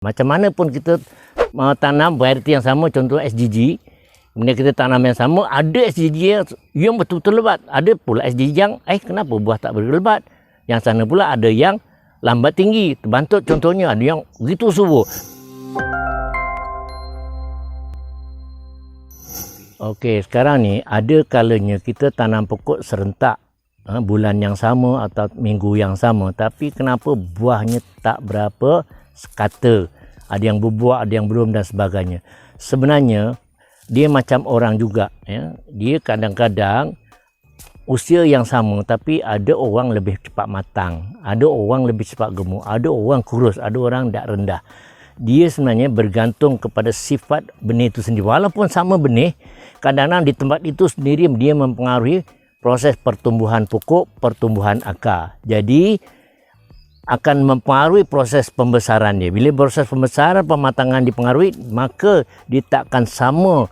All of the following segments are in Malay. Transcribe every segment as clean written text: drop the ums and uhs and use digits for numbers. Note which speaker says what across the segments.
Speaker 1: Macam mana pun kita tanam variety yang sama, contoh SGG, kemudian kita tanam yang sama, ada SGG yang betul-betul lebat, ada pula SGG yang kenapa buah tak berlebat. Yang sana pula ada yang lambat tinggi, terbantut contohnya, ada yang begitu subur. Okey, sekarang ni ada kalanya kita tanam pokok serentak bulan yang sama atau minggu yang sama, tapi kenapa buahnya tak berapa sekata, ada yang berbuah, ada yang belum dan sebagainya. Sebenarnya dia macam orang juga, ya. Dia kadang-kadang usia yang sama tapi ada orang lebih cepat matang, ada orang lebih cepat gemuk, ada orang kurus, ada orang tak rendah. Dia sebenarnya bergantung kepada sifat benih itu sendiri. Walaupun sama benih, kadang-kadang di tempat itu sendiri dia mempengaruhi proses pertumbuhan pokok, pertumbuhan akar. Jadi akan mempengaruhi proses pembesaran dia. Bila proses pembesaran, pematangan dipengaruhi, maka dia takkan sama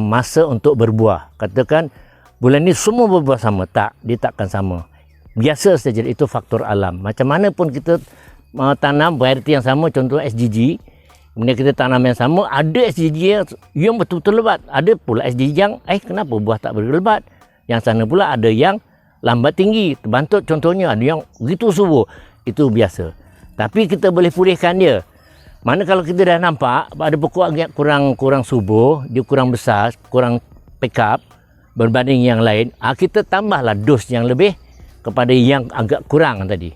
Speaker 1: masa untuk berbuah. Katakan bulan ni semua berbuah sama, tak, dia takkan sama. Biasa saja, itu faktor alam. Macam mana pun kita tanam variety yang sama, contoh SGG, kemudian kita tanam yang sama, ada SGG yang betul-betul lebat, ada pula SGG yang kenapa buah tak berlebat. Yang sana pula ada yang lambat tinggi, terbantut contohnya, ada yang begitu subur. Itu biasa. Tapi kita boleh pulihkan dia. Mana kalau kita dah nampak ada pokok agak kurang subur, dia kurang besar, kurang pick up berbanding yang lain, kita tambahlah dos yang lebih kepada yang agak kurang tadi.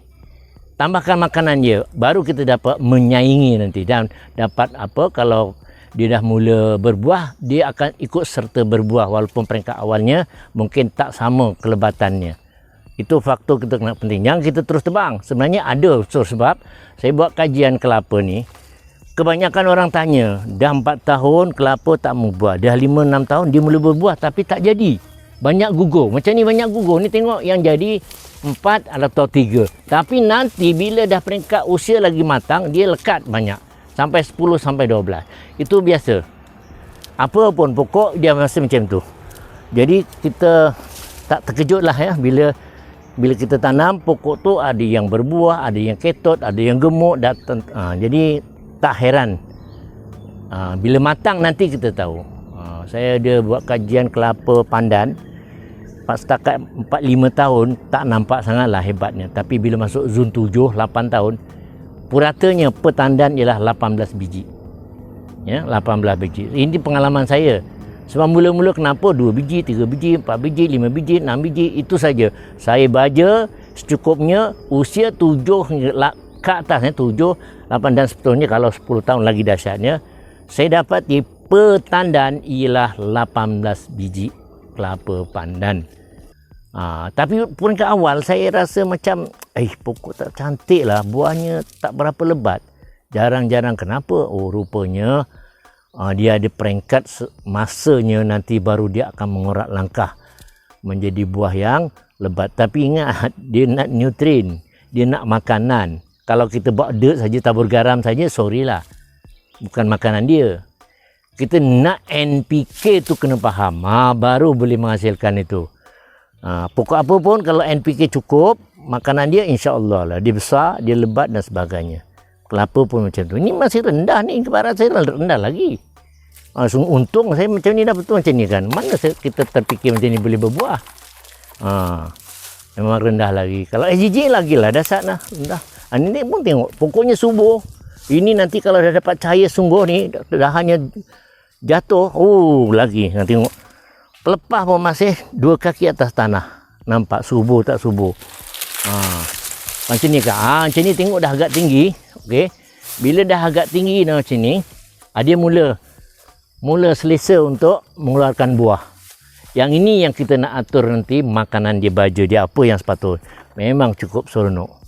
Speaker 1: Tambahkan makanan dia, baru kita dapat menyaingi nanti, dan dapat kalau dia dah mula berbuah, dia akan ikut serta berbuah walaupun peringkat awalnya mungkin tak sama kelebatannya. Itu faktor kita kena penting. Yang kita terus tebang. Sebenarnya ada sebab saya buat kajian kelapa ni, kebanyakan orang tanya, dah 4 tahun kelapa tak membuah, dah 5-6 tahun dia mula berbuah tapi tak jadi. Banyak gugur. Macam ni banyak gugur. Ni tengok yang jadi 4 atau 3. Tapi nanti bila dah peringkat usia lagi matang, dia lekat banyak. Sampai 10 sampai 12. Itu biasa. Apa pun pokok dia masih macam tu. Jadi kita tak terkejutlah ya bila kita tanam pokok tu ada yang berbuah, ada yang ketot, ada yang gemuk, jadi tak heran. Bila matang nanti kita tahu. Saya ada buat kajian kelapa pandan. Setakat 4-5 tahun tak nampak sangatlah hebatnya. Tapi bila masuk zon 7-8 tahun, puratanya petandan ialah 18 biji. Ya, 18 biji. Ini pengalaman saya. Sebab mula-mula kenapa 2 biji, 3 biji, 4 biji, 5 biji, 6 biji, itu saja. Saya baja secukupnya usia 7 ke atas, 7, 8 dan sebetulnya kalau 10 tahun lagi dahsyatnya, saya dapat di petandan ialah 18 biji kelapa pandan. Tapi peringkat awal saya rasa macam pokok tak cantik lah, buahnya tak berapa lebat. Jarang-jarang kenapa? Rupanya dia ada peringkat masanya nanti baru dia akan mengorak langkah menjadi buah yang lebat. Tapi ingat, dia nak nutrien, dia nak makanan. Kalau kita buat dirt saja, tabur garam saja, sorry lah, bukan makanan dia. Kita nak NPK tu kena faham, baru boleh menghasilkan itu. Pokok apa pun kalau NPK cukup, makanan dia insya-Allah lah, dia besar, dia lebat dan sebagainya. Kelapa pun macam tu. Ini masih rendah ni, kebarat saya rendah lagi. Untung saya macam ni dah betul macam ni kan. Mana kita terfikir macam ni boleh berbuah. Memang rendah lagi. Kalau SGG lagi lah dasar lah, rendah. Ini pun tengok, pokoknya subur. Ini nanti kalau dah dapat cahaya sungguh ni, dahannya jatuh, lagi. Nanti tengok, pelepah pun masih 2 kaki atas tanah. Nampak subur tak subur. Macam ni kan. Macam ni tengok dah agak tinggi. Okey. Bila dah agak tinggi macam ni, dia mula selesa untuk mengeluarkan buah. Yang ini yang kita nak atur nanti, makanan dia, baja dia, apa yang sepatutnya. Memang cukup seronok.